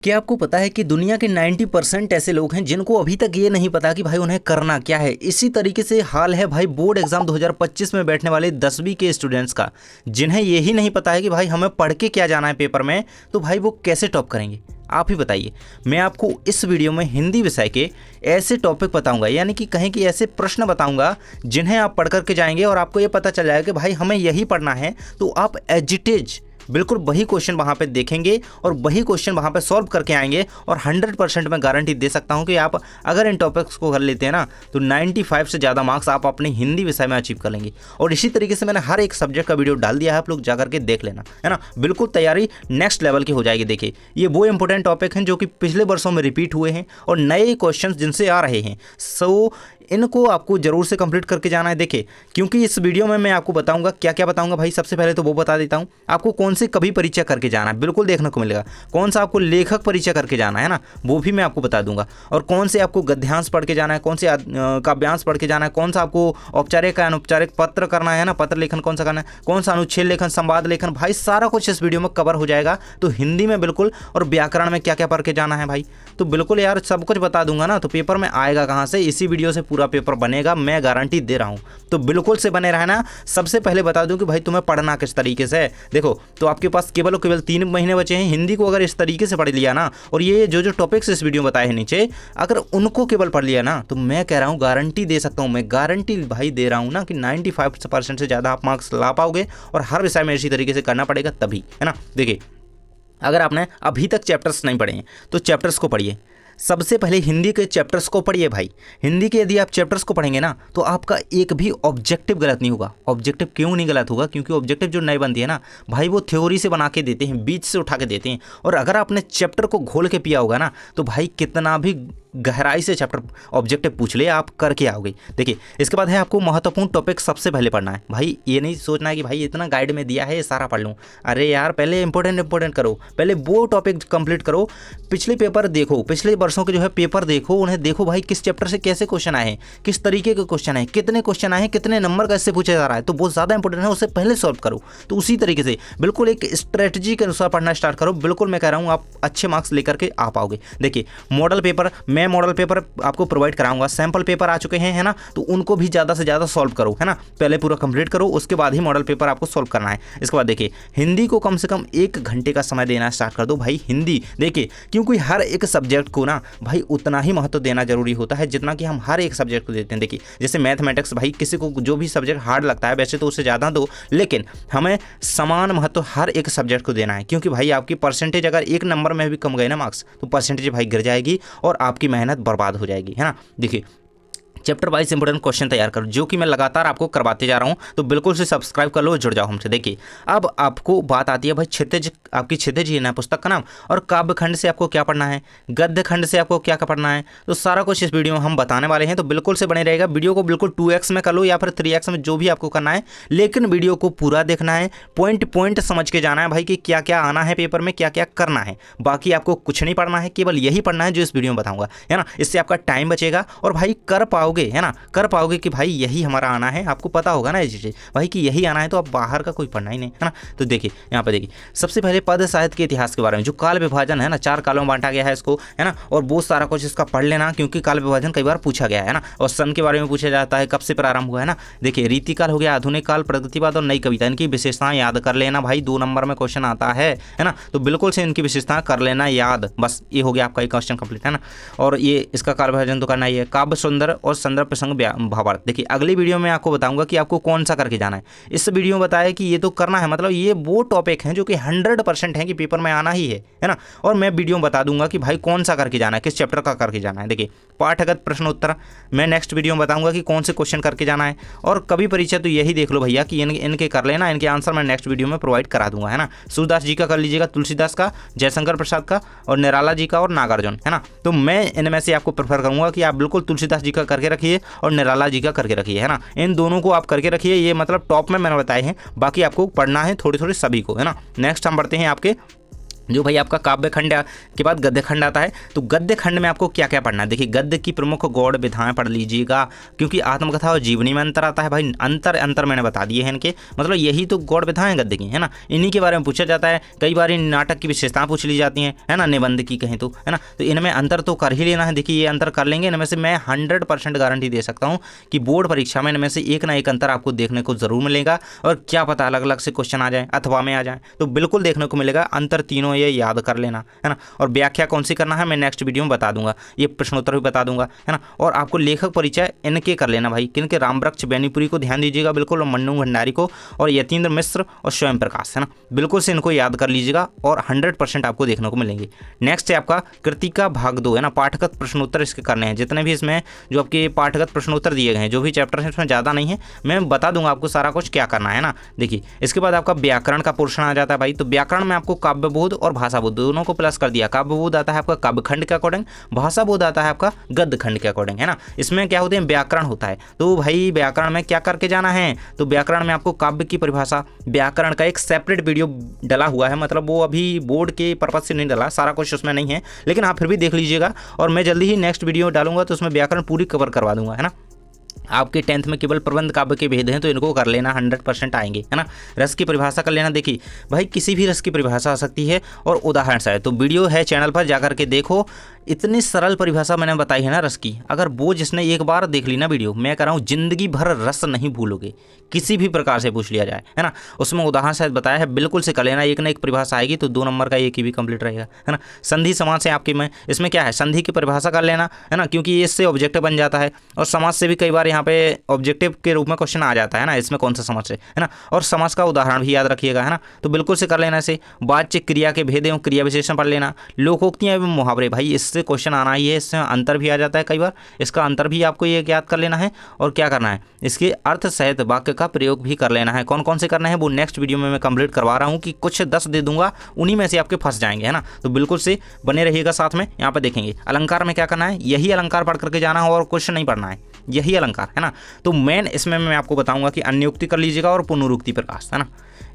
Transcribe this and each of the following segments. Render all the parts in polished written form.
क्या आपको पता है कि दुनिया के 90% ऐसे लोग हैं जिनको अभी तक ये नहीं पता कि भाई उन्हें करना क्या है। इसी तरीके से हाल है भाई बोर्ड एग्जाम 2025 में बैठने वाले 10वीं के स्टूडेंट्स का, जिन्हें यही नहीं पता है कि भाई हमें पढ़ के क्या जाना है पेपर में, तो भाई वो कैसे टॉप करेंगे। आप ही बताइए। मैं आपको इस वीडियो में हिंदी विषय के ऐसे टॉपिक बताऊंगा, यानी कि कहें कि ऐसे प्रश्न बताऊंगा जिन्हें आप पढ़ करके जाएंगे और आपको ये पता चल जाएगा कि भाई हमें यही पढ़ना है, तो आप एज इट इज बिल्कुल वही क्वेश्चन वहाँ पे देखेंगे और वही क्वेश्चन वहाँ पे सॉल्व करके आएंगे। और 100% मैं गारंटी दे सकता हूँ कि आप अगर इन टॉपिक्स को कर लेते हैं ना, तो 95 से ज़्यादा मार्क्स आप अपने हिंदी विषय में अचीव कर लेंगे। और इसी तरीके से मैंने हर एक सब्जेक्ट का वीडियो डाल दिया है, आप लोग जाकर के देख लेना, है ना। बिल्कुल तैयारी नेक्स्ट लेवल की हो जाएगी। देखिए, ये वो इंपॉर्टेंट टॉपिक हैं जो कि पिछले वर्षों में रिपीट हुए हैं और नए क्वेश्चन जिनसे आ रहे हैं, सो इनको आपको जरूर से कंप्लीट करके जाना है। देखिए, क्योंकि इस वीडियो में मैं आपको बताऊंगा क्या क्या बताऊंगा भाई। सबसे पहले तो वो बता देता हूं आपको कौन से कवि परिचय करके जाना है, बिल्कुल देखने को मिलेगा। कौन सा आपको लेखक परिचय करके जाना है ना, वो भी मैं आपको बता दूंगा। और कौन से आपको गद्यांश पढ़ के जाना है, कौन से काव्यांश पढ़ के जाना है, कौन सा आपको औपचारिक का अनौपचारिक पत्र करना है ना, पत्र लेखन कौन सा करना है, कौन सा अनुच्छेद लेखन, संवाद लेखन, भाई सारा कुछ इस वीडियो में कवर हो जाएगा। तो हिंदी में बिल्कुल, और व्याकरण में क्या क्या पढ़ के जाना है भाई, तो बिल्कुल यार सब कुछ बता दूंगा ना। तो पेपर में आएगा कहाँ से, इसी वीडियो से पूरा पेपर बनेगा, मैं गारंटी दे रहा हूं। तो बिल्कुल से बने रहना। सबसे पहले बता दूं कि भाई तुम्हें पढ़ना किस तरीके से है। देखो, तो आपके पास केवल 3 महीने बचे हैं। हिंदी को अगर इस तरीके से पढ़ लिया ना, और ये जो जो टॉपिक्स इस वीडियो में बताए हैं नीचे, अगर उनको केवल पढ़ लिया ना, तो मैं कह रहा हूं, गारंटी दे सकता हूं, मैं गारंटी भाई दे रहा हूं ना कि 95% से ज़्यादा आप मार्क्स ला पाओगे। और हर विषय में इसी तरीके से करना पड़ेगा तभी, है ना। देखिए, अगर आपने अभी तक चैप्टर्स नहीं पढ़े हैं तो चैप्टर्स को पढ़िए। सबसे पहले हिंदी के चैप्टर्स को पढ़िए भाई। हिंदी के यदि आप चैप्टर्स को पढ़ेंगे ना, तो आपका एक भी ऑब्जेक्टिव गलत नहीं होगा। ऑब्जेक्टिव क्यों नहीं गलत होगा? क्योंकि ऑब्जेक्टिव जो नए बनती है ना भाई, वो थ्योरी से बना के देते हैं, बीच से उठा के देते हैं। और अगर आपने चैप्टर को घोल के पिया होगा ना, तो भाई कितना भी गहराई से चैप्टर ऑब्जेक्टिव पूछ ले, आप करके आओगे। देखिए, इसके बाद है आपको महत्वपूर्ण टॉपिक सबसे पहले पढ़ना है भाई। ये नहीं सोचना है कि भाई इतना गाइड में दिया है ये सारा पढ़ लूँ। अरे यार, पहले इंपॉर्टेंट करो, पहले वो टॉपिक कंप्लीट करो। पिछले पेपर देखो, पिछले वर्षों के जो है पेपर देखो, उन्हें देखो भाई किस चैप्टर से कैसे क्वेश्चन आए हैं, किस तरीके के क्वेश्चन आए, कितने क्वेश्चन आए हैं, कितने नंबर का इससे पूछा जा रहा है, तो बहुत ज़्यादा इंपॉर्टेंट है, उससे पहले सॉल्व करो। तो उसी तरीके से बिल्कुल एक स्ट्रेटजी के अनुसार पढ़ना स्टार्ट करो। बिल्कुल मैं कह रहा हूँ आप अच्छे मार्क्स लेकर के आ पाओगे। देखिए, मॉडल पेपर, मैं मॉडल पेपर आपको प्रोवाइड कराऊंगा। सैंपल पेपर आ चुके हैं, है ना, तो उनको भी ज़्यादा से ज़्यादा सॉल्व करो, है ना। पहले पूरा कंप्लीट करो, उसके बाद ही मॉडल पेपर आपको सॉल्व करना है। इसके बाद देखिए, हिंदी को कम से कम 1 घंटे का समय देना स्टार्ट कर दो भाई। हिंदी देखिए, क्योंकि हर एक सब्जेक्ट को ना भाई उतना ही महत्व देना जरूरी होता है जितना कि हम हर एक सब्जेक्ट को देते हैं। देखिए, जैसे मैथमेटिक्स, भाई किसी को जो भी सब्जेक्ट हार्ड लगता है वैसे तो उससे ज़्यादा दो, लेकिन हमें समान महत्व हर एक सब्जेक्ट को देना है। क्योंकि भाई आपकी परसेंटेज अगर 1 नंबर में भी कम गए ना मार्क्स, तो परसेंटेज भाई गिर जाएगी और आपकी मेहनत बर्बाद हो जाएगी, है ना। देखिए, चैप्टर वाइज इंपॉर्टेंट क्वेश्चन तैयार करो, जो कि मैं लगातार आपको करवाते जा रहा हूं। तो बिल्कुल से सब्सक्राइब कर लो, जुड़ जाओ हमसे। देखिए, अब आपको बात आती है भाई क्षितिज, आपकी क्षितिज ही ना पुस्तक का नाम, और काव्य खंड से आपको क्या पढ़ना है, गद्य खंड से आपको क्या पढ़ना है, तो सारा कुछ इस वीडियो में हम बताने वाले हैं। तो बिल्कुल से बने रहेगा। वीडियो को बिल्कुल 2x में कर लो या फिर 3x में, जो भी आपको करना है, लेकिन वीडियो को पूरा देखना है, पॉइंट समझ के जाना है भाई कि क्या क्या आना है पेपर में, क्या क्या करना है। बाकी आपको कुछ नहीं पढ़ना है, केवल यही पढ़ना है जो इस वीडियो में बताऊंगा, है ना। इससे आपका टाइम बचेगा और भाई कर पाओगे, है ना, कर पाओगे कि भाई यही हमारा आना है। आपको पता होगा ना ये चीज़ें भाई कि यही आना है, तो आप बाहर का कोई पढ़ना ही नहीं, है ना। तो देखिए, यहाँ पे देखिए, सबसे पहले पद साहित्य के इतिहास के बारे में, जो काल विभाजन है ना, 4 कालों में बांटा गया है इसको, है ना। और बहुत सारा कुछ इसका पढ़ लेना, क्योंकि काल विभाजन कई बार पूछा गया है ना। और सन के बारे में पूछा जाता है, कब से प्रारंभ हुआ, है ना। देखिए, रीतिकाल हो गया, आधुनिक काल, प्रगतिवाद और नई कविता, इनकी विशेषताएं याद कर लेना भाई। 2 नंबर में क्वेश्चन आता है ना, तो बिल्कुल से इनकी विशेषताएं कर लेना याद। बस ये हो गया आपका एक क्वेश्चन कंप्लीट, है ना। और ये इसका काल विभाजन तो करना ही है। काव्य सुंदर और संदर्भ प्रसंग भावार्थ। देखिए, अगली वीडियो में आपको बताऊंगा कि आपको कौन सा करके जाना है। इस वीडियो में बताया कि ये तो करना है, मतलब ये वो टॉपिक हैं जो कि 100% है कि पेपर में आना ही है ना। और मैं वीडियो में बता दूंगा कि भाई कौन सा करके जाना है, किस चैप्टर का करके जाना है। देखिए, पाठगत प्रश्न उत्तर मैं नेक्स्ट वीडियो में बताऊंगा कि कौन से क्वेश्चन करके जाना है। और कवि परिचय तो यही देख लो भैया कि इनके कर लेना, इनके आंसर मैं नेक्स्ट वीडियो में प्रोवाइड करा दूंगा, है ना। सूरदास जी का कर लीजिएगा, तुलसीदास का, जयशंकर प्रसाद का, और निराला जी का, और नागार्जुन, है ना। तो मैं इनमें से आपको प्रेफर करूंगा कि आप बिल्कुल तुलसीदास जी का करके रखिए और निराला जी का करके रखिए, है ना। इन दोनों को आप करके रखिए, ये मतलब टॉप में मैंने बताए हैं। बाकी आपको पढ़ना है थोड़े थोड़े सभी को, है ना। नेक्स्ट हम बढ़ते हैं आपके जो भाई आपका काव्य खंड के बाद गद्य खंड आता है, तो गद्य खंड में आपको क्या क्या पढ़ना है। देखिए गद्य की प्रमुख गौड़ विधाएं पढ़ लीजिएगा, क्योंकि आत्मकथा और जीवनी में अंतर आता है भाई। अंतर मैंने बता दिए हैं इनके, मतलब यही तो गौड़ विधाएं गद्य की, है ना, इन्हीं के बारे में पूछा जाता है। कई बार इन नाटक की विशेषताएं पूछ ली जाती हैं, है ना, निबंध की कहें तो, है ना, तो इनमें अंतर तो कर ही लेना है। देखिए ये अंतर कर लेंगे, इनमें से मैं 100% गारंटी दे सकता हूँ कि बोर्ड परीक्षा में इनमें से एक ना एक अंतर आपको देखने को जरूर मिलेगा। और क्या पता अलग अलग से क्वेश्चन आ जाए अथवा में आ जाए, तो बिल्कुल देखने को मिलेगा अंतर, तीनों ये याद कर लेना, है ना। और व्याख्या कौन सी करना है मैं नेक्स्ट वीडियो में बता दूंगा, ये प्रश्नोत्तर भी बता दूंगा, है ना। और आपको लेखक परिचय इनके कर लेना भाई, किनके, रामवृक्ष बेनीपुरी को ध्यान दीजिएगा बिल्कुल, और मन्नू भंडारी को, और यतीन्द्र मिश्र और स्वयं प्रकाश, है ना, बिल्कुल से इनको याद कर लीजिएगा और 100% आपको देखने को मिलेंगे। नेक्स्ट है आपका कृतिका भाग 2, है ना, पाठगत प्रश्नोत्तर इसके करने हैं। जितने भी इसमें जो आपके पाठगत प्रश्नोत्तर दिए गए हैं, जो भी चैप्टर है इसमें ज़्यादा नहीं है, मैं बता दूंगा आपको सारा कुछ क्या करना है ना। देखिए इसके बाद आपका व्याकरण का पोर्शन आ जाता है भाई। तो व्याकरण में आपको काव्यबोध और भाषाबोध दोनों को प्लस कर दिया। काव्यबोध आता है आपका काव्य खंड के अकॉर्डिंग, भाषा बोध आता है आपका गद्य खंड के अकॉर्डिंग, है ना। इसमें क्या होते हैं, व्याकरण होता है। तो भाई व्याकरण में क्या करके जाना है, तो व्याकरण में आपको काव्य की परिभाषा, व्याकरण का एक सेपरेट वीडियो डला हुआ है, मतलब वो अभी बोर्ड के पर्पज से नहीं डला, सारा कुछ उसमें नहीं है, लेकिन आप फिर भी देख लीजिएगा। और मैं जल्दी ही नेक्स्ट वीडियो डालूंगा तो उसमें व्याकरण पूरी कवर करवा दूंगा, है ना। आपके 10th में केवल प्रबंध काव्य के भेद हैं, तो इनको कर लेना, 100% आएंगे, है ना। रस की परिभाषा कर लेना। देखिए भाई किसी भी रस की परिभाषा आ सकती है और उदाहरण से है, तो वीडियो है चैनल पर जाकर के देखो। इतनी सरल परिभाषा मैंने बताई है ना रस की, अगर वो जिसने एक बार देख ली ना वीडियो, मैं कह रहा हूँ जिंदगी भर रस नहीं भूलोगे, किसी भी प्रकार से पूछ लिया जाए, है ना। उसमें उदाहरण शायद बताया है, बिल्कुल से कर लेना। एक ना एक परिभाषा आएगी तो 2 नंबर का एक ही भी कंप्लीट रहेगा, है ना। संधि समाज से आपके में इसमें क्या है, संधि की परिभाषा कर लेना, है ना, क्योंकि इससे ऑब्जेक्टिव बन जाता है। और समाज से भी कई बार यहाँ पे ऑब्जेक्टिव के रूप में क्वेश्चन आ जाता है ना, इसमें कौन सा समाज से, है ना। और समाज का उदाहरण भी याद रखिएगा, है ना, तो बिल्कुल से कर लेना इसे। वाच्य क्रिया के भेद एवं क्रिया विशेषण पढ़ लेना। लोकोक्तियाँ एवं मुहावरे, भाई इससे क्वेश्चन आना ही है, इससे अंतर भी आ जाता है कई बार, इसका अंतर भी आपको ये याद कर लेना है। और क्या करना है, इसके अर्थ सहित वाक्य का प्रयोग भी कर लेना है। कौन कौन से करना है वो नेक्स्ट वीडियो में मैं कंप्लीट करवा रहा हूँ, कि कुछ 10 दे दूंगा, उन्हीं में से आपके फंस जाएंगे, है ना। तो बिल्कुल से बने रहिएगा साथ में। यहाँ पर देखेंगे अलंकार में क्या करना है, यही अलंकार पढ़ करके जाना है और कुछ नहीं पढ़ना है, यही अलंकार, है ना। तो मेन इसमें मैं आपको बताऊंगा कि अन्योक्ति कर लीजिएगा और पुनरुक्ति प्रकाश, है ना,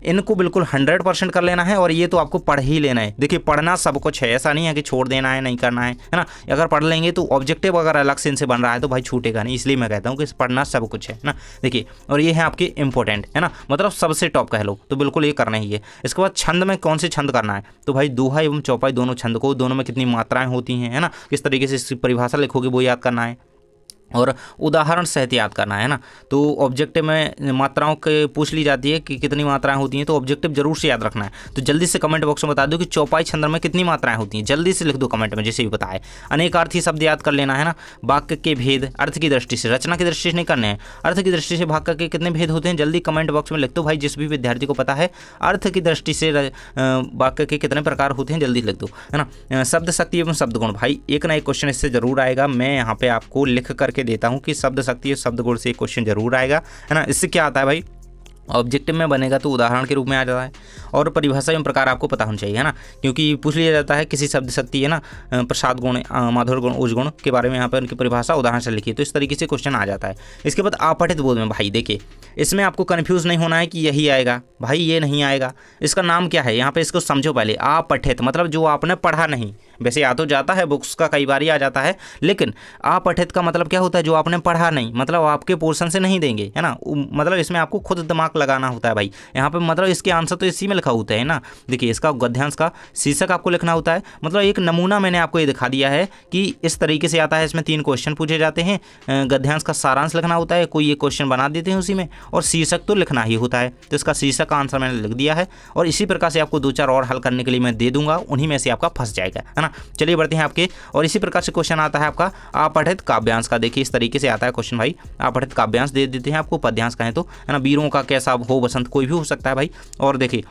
इनको बिल्कुल 100% कर लेना है। और ये तो आपको पढ़ ही लेना है। देखिए पढ़ना सब कुछ है, ऐसा नहीं है कि छोड़ देना है, नहीं करना है ना। अगर पढ़ लेंगे तो ऑब्जेक्टिव अगर अलग से इनसे बन रहा है तो भाई छूटेगा नहीं, इसलिए मैं कहता हूँ कि पढ़ना सब कुछ है ना। देखिए और ये है आपके इंपॉर्टेंट, है ना, मतलब सबसे टॉप कह लो, तो बिल्कुल ये करना ही है। इसके बाद छंद में कौन से छंद करना है, तो भाई दोहा एवं चौपाई दोनों छंद को, दोनों में कितनी मात्राएं होती हैं, है ना, किस तरीके से इसकी परिभाषा लिखोगे वो याद करना है। और उदाहरण सहित याद करना है ना। तो ऑब्जेक्टिव में मात्राओं के पूछ ली जाती है कि कितनी मात्राएं होती हैं, तो ऑब्जेक्टिव जरूर से याद रखना है। तो जल्दी से कमेंट बॉक्स में बता दो कि चौपाई छंद में कितनी मात्राएं होती हैं, जल्दी से लिख दो कमेंट में, जैसे भी बताए। अनेकार्थी शब्द याद कर लेना है ना। वाक्य के भेद अर्थ की दृष्टि से, रचना की दृष्टि से नहीं करने हैं, अर्थ की दृष्टि से वाक्य के कितने भेद होते हैं, जल्दी कमेंट बॉक्स में लिख दो भाई। जिस भी विद्यार्थी को पता है अर्थ की दृष्टि से वाक्य के कितने प्रकार होते हैं, जल्दी लिख दो, है ना। शब्द शक्ति एवं शब्द गुण, भाई एक ना एक क्वेश्चन इससे जरूर आएगा। मैं यहाँ पे आपको लिख करके देता हूँ कि शब्द शक्ति और शब्द गुण से एक क्वेश्चन जरूर आएगा, है ना। इससे क्या आता है भाई, ऑब्जेक्टिव में बनेगा तो उदाहरण के रूप में आ जाता है। और परिभाषा एवं प्रकार आपको पता होना चाहिए, है ना, क्योंकि पूछ लिया जाता है किसी शब्द शक्ति, है ना, प्रसाद गुण, माधुर्य गुण, उज गुण के बारे में यहाँ पर उनकी परिभाषा उदाहरण से लिखी, तो इस तरीके से क्वेश्चन आ जाता है। इसके बाद अपठित बोध में भाई देखिए इसमें आपको कन्फ्यूज़ नहीं होना है कि यही आएगा, भाई ये नहीं आएगा। इसका नाम क्या है यहाँ पे, इसको समझो पहले। अपठित मतलब जो आपने पढ़ा नहीं, वैसे आ तो जाता है बुक्स का, कई बार ही आ जाता है, लेकिन अपठित का मतलब क्या होता है, जो आपने पढ़ा नहीं, मतलब आपके पोर्शन से नहीं देंगे, है ना। मतलब इसमें आपको खुद दिमाग लगाना होता है भाई। यहाँ पे मतलब इसके आंसर तो इसी में लिखा होता है ना। देखिए इसका गद्यांश का शीर्षक आपको लिखना होता है, मतलब एक नमूना मैंने आपको ये दिखा दिया है कि इस तरीके से आता है। इसमें 3 क्वेश्चन पूछे जाते हैं, गद्यांश का सारांश लिखना होता है, कोई एक क्वेश्चन बना देते हैं उसी में, और शीर्षक तो लिखना ही होता है। तो इसका शीर्षक का आंसर मैंने लिख दिया है, और इसी प्रकार से आपको 2-4 और हल करने के लिए मैं दे दूंगा, उन्हीं में से आपका फंस जाएगा, है ना। चलिए बढ़ते हैं आपके। और इसी प्रकार से क्वेश्चन आता है आपका अपठित काव्यांश का। देखिए इस तरीके से आता है क्वेश्चन भाई। अपठित काव्यांश दे देते हैं आपको, पद्यांश कहें तो, है ना। वीरों का कैसा हो बसंत, कोई भी हो सकता है भाई। और देखिए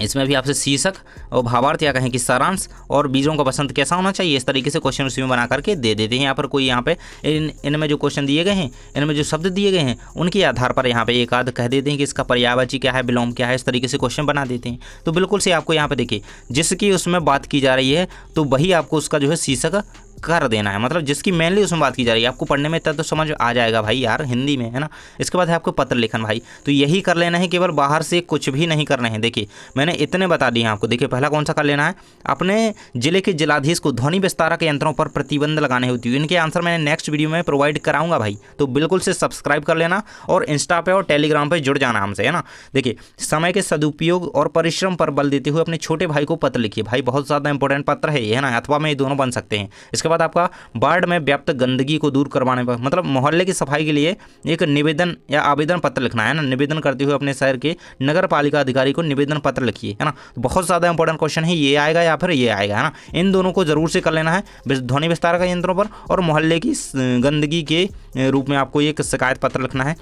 इसमें भी आपसे शीर्षक और भावार्थ या कहें कि सारांश और बीजों का बसंत कैसा होना चाहिए, इस तरीके से क्वेश्चन उसी में बना करके दे देते हैं। यहाँ पर कोई यहाँ पे इनमें जो क्वेश्चन दिए गए हैं, इनमें जो शब्द दिए गए हैं, उनके आधार पर यहाँ पे एक आध कह देते हैं कि इसका पर्यायवाची क्या है, विलोम क्या है, इस तरीके से क्वेश्चन बना देते हैं। तो बिल्कुल से आपको यहाँ पे देखिए जिसकी उसमें बात की जा रही है, तो वही आपको उसका जो है शीर्षक कर देना है, मतलब जिसकी मेनली उसमें बात की जा रही है। आपको पढ़ने में इतना तो समझ आ जाएगा भाई यार हिंदी में, है ना। इसके बाद है आपको पत्र लेखन भाई, तो यही कर लेना है, केवल बाहर से कुछ भी नहीं करना है। देखिए मैंने इतने बता दिए हैं आपको। देखिए पहला कौन सा कर लेना है, अपने जिले के जिलाधीश को ध्वनि विस्तारक यंत्रों पर प्रतिबंध लगाने होती है। इनके आंसर मैंने नेक्स्ट वीडियो में प्रोवाइड कराऊंगा भाई, तो बिल्कुल से सब्सक्राइब कर लेना और इंस्टा पे और टेलीग्राम पे जुड़ जाना हमसे, है ना। देखिए समय के सदुपयोग और परिश्रम पर बल देते हुए अपने छोटे भाई को पत्र लिखिए भाई, बहुत ज़्यादा इंपॉर्टेंट पत्र है ये, है ना, अथवा में ये दोनों बन सकते हैं। इसके बाद आपका वार्ड में व्याप्त गंदगी को दूर करवाने पर, मतलब मोहल्ले की सफाई के लिए एक निवेदन या आवेदन पत्र लिखना है ना, निवेदन करते हुए अपने शहर के नगर पालिका अधिकारी को निवेदन पत्र लिखिए, है ना। बहुत ज़्यादा इंपॉर्टेंट क्वेश्चन है, ये आएगा या फिर ये आएगा, है ना। इन दोनों को जरूर से कर लेना है, ध्वनि विस्तारक यंत्रों पर और मोहल्ले की गंदगी के रूप में आपको एक शिकायत पत्र लिखना है।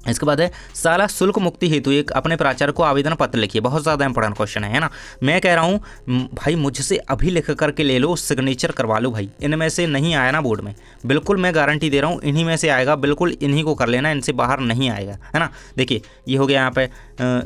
इसके बाद है शाला शुल्क मुक्ति हेतु एक अपने प्राचार्य को आवेदन पत्र लिखिए, बहुत ज़्यादा इंपॉर्टेंट क्वेश्चन है ना। मैं कह रहा हूँ भाई मुझसे अभी लिख करके ले लो, सिग्नेचर करवा लो भाई। इनमें से नहीं आया ना बोर्ड में, बिल्कुल मैं गारंटी दे रहा हूँ इन्हीं में से आएगा, बिल्कुल इन्हीं को कर लेना, इनसे बाहर नहीं आएगा, है ना। देखिए ये हो गया यहाँ पे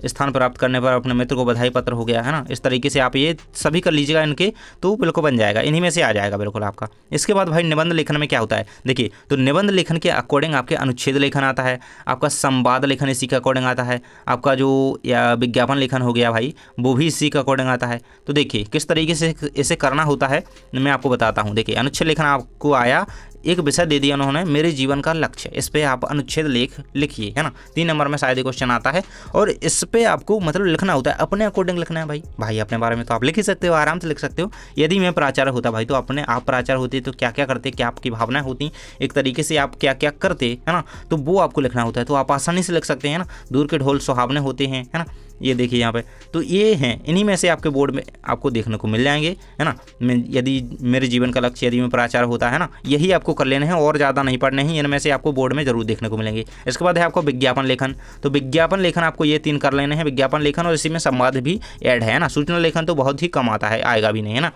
स्थान प्राप्त करने पर अपने मित्र को बधाई पत्र हो गया, है ना। इस तरीके से आप ये सभी कर लीजिएगा इनके, तो बिल्कुल बन जाएगा, इन्हीं में से आ जाएगा बिल्कुल आपका। इसके बाद भाई निबंध लेखन में क्या होता है, देखिए तो निबंध लेखन के अकॉर्डिंग आपके अनुच्छेद लेखन आता है, आपका संवाद लेखन इसी के अकॉर्डिंग आता है, आपका जो या विज्ञापन लेखन हो गया भाई वो भी इसी के अकॉर्डिंग आता है। तो देखिए किस तरीके से इसे करना होता है मैं आपको बताता हूँ। देखिए अनुच्छेद लेखन आपको आया, एक विषय दे दिया उन्होंने, मेरे जीवन का लक्ष्य, इस पे आप अनुच्छेद लेख लिखिए, है ना। 3 नंबर में शायद क्वेश्चन आता है और इस पे आपको मतलब लिखना होता है, अपने अकॉर्डिंग लिखना है भाई अपने बारे में तो आप लिख ही सकते हो, आराम से लिख सकते हो। यदि मैं प्राचार्य होता भाई तो अपने आप प्राचार्य होते तो क्या क्या करते, क्या आपकी भावनाएं होती, एक तरीके से आप क्या क्या करते, है ना, तो वो आपको लिखना होता है। तो आप आसानी से लिख सकते हैं ना, दूर के ढोल सुहावने होते हैं, है ना। ये देखिए यहाँ पे तो ये हैं, इन्हीं में से आपके बोर्ड में आपको देखने को मिल जाएंगे, है ना। यदि मेरे जीवन का लक्ष्य, यदि मैं प्राचार्य होता, है ना, यही आपको कर लेने हैं और ज़्यादा नहीं पढ़ने हैं, इनमें से आपको बोर्ड में जरूर देखने को मिलेंगे। इसके बाद है आपको विज्ञापन लेखन, तो विज्ञापन लेखन आपको ये 3 कर लेने हैं, विज्ञापन लेखन और इसी में संवाद भी ऐड है ना। सूचना लेखन तो बहुत ही कम आता है, आएगा भी नहीं, है ना।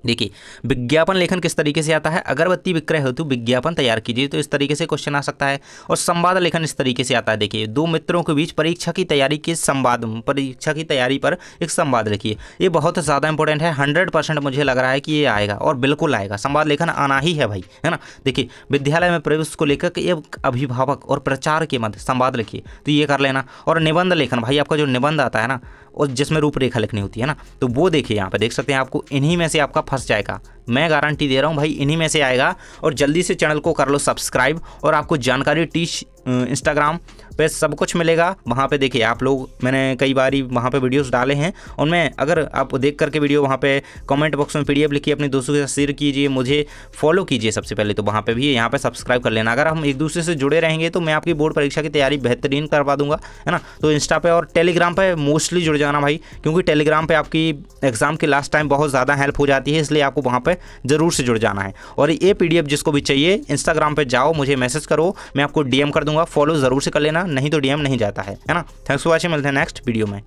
देखिए विज्ञापन लेखन किस तरीके से आता है, अगरबत्ती विक्रय हेतु विज्ञापन तैयार कीजिए, तो इस तरीके से क्वेश्चन आ सकता है। और संवाद लेखन इस तरीके से आता है, देखिए 2 मित्रों के बीच परीक्षा की तैयारी के संवाद, परीक्षा की तैयारी पर एक संवाद लिखिए। ये बहुत ज़्यादा इंपॉर्टेंट है, 100% मुझे लग रहा है कि ये आएगा और बिल्कुल आएगा, संवाद लेखन आना ही है भाई, है ना। देखिए विद्यालय में प्रवेश को लेकर एक अभिभावक और प्रचार के मध्य संवाद लिखिए, तो ये कर लेना। और निबंध लेखन भाई आपका जो निबंध आता है ना, और जिसमें रूपरेखा लिखनी होती है ना, तो वो देखिए यहाँ पे देख सकते हैं, आपको इन्हीं में से आपका फंस जाएगा, मैं गारंटी दे रहा हूँ भाई इन्हीं में से आएगा। और जल्दी से चैनल को कर लो सब्सक्राइब, और आपको जानकारी टीच इंस्टाग्राम पे सब कुछ मिलेगा। वहाँ पे देखिए आप लोग, मैंने कई बार वहाँ पे वीडियोस डाले हैं, उनमें अगर आप देख करके वीडियो वहाँ पे कमेंट बॉक्स में PDF लिखिए, अपने दोस्तों के साथ शेयर कीजिए, मुझे फॉलो कीजिए सबसे पहले तो वहाँ पे भी, यहाँ पे सब्सक्राइब कर लेना। अगर हम एक दूसरे से जुड़े रहेंगे तो मैं आपकी बोर्ड परीक्षा की तैयारी बेहतरीन करवा दूंगा, है ना। तो इंस्टा पे और टेलीग्राम पे मोस्टली जुड़ जाना भाई, क्योंकि टेलीग्राम पे आपकी एग्जाम के लास्ट टाइम बहुत ज़्यादा हेल्प हो जाती है, इसलिए आपको वहाँ पर जरूर से जुड़ जाना है। और ये PDF जिसको भी चाहिए इंस्टाग्राम पे जाओ, मुझे मैसेज करो, मैं आपको DM कर दूंगा, फॉलो जरूर से कर लेना, नहीं तो DM नहीं जाता है ना। थैंक्स फॉर वॉचिंग, मिलते हैं नेक्स्ट वीडियो में।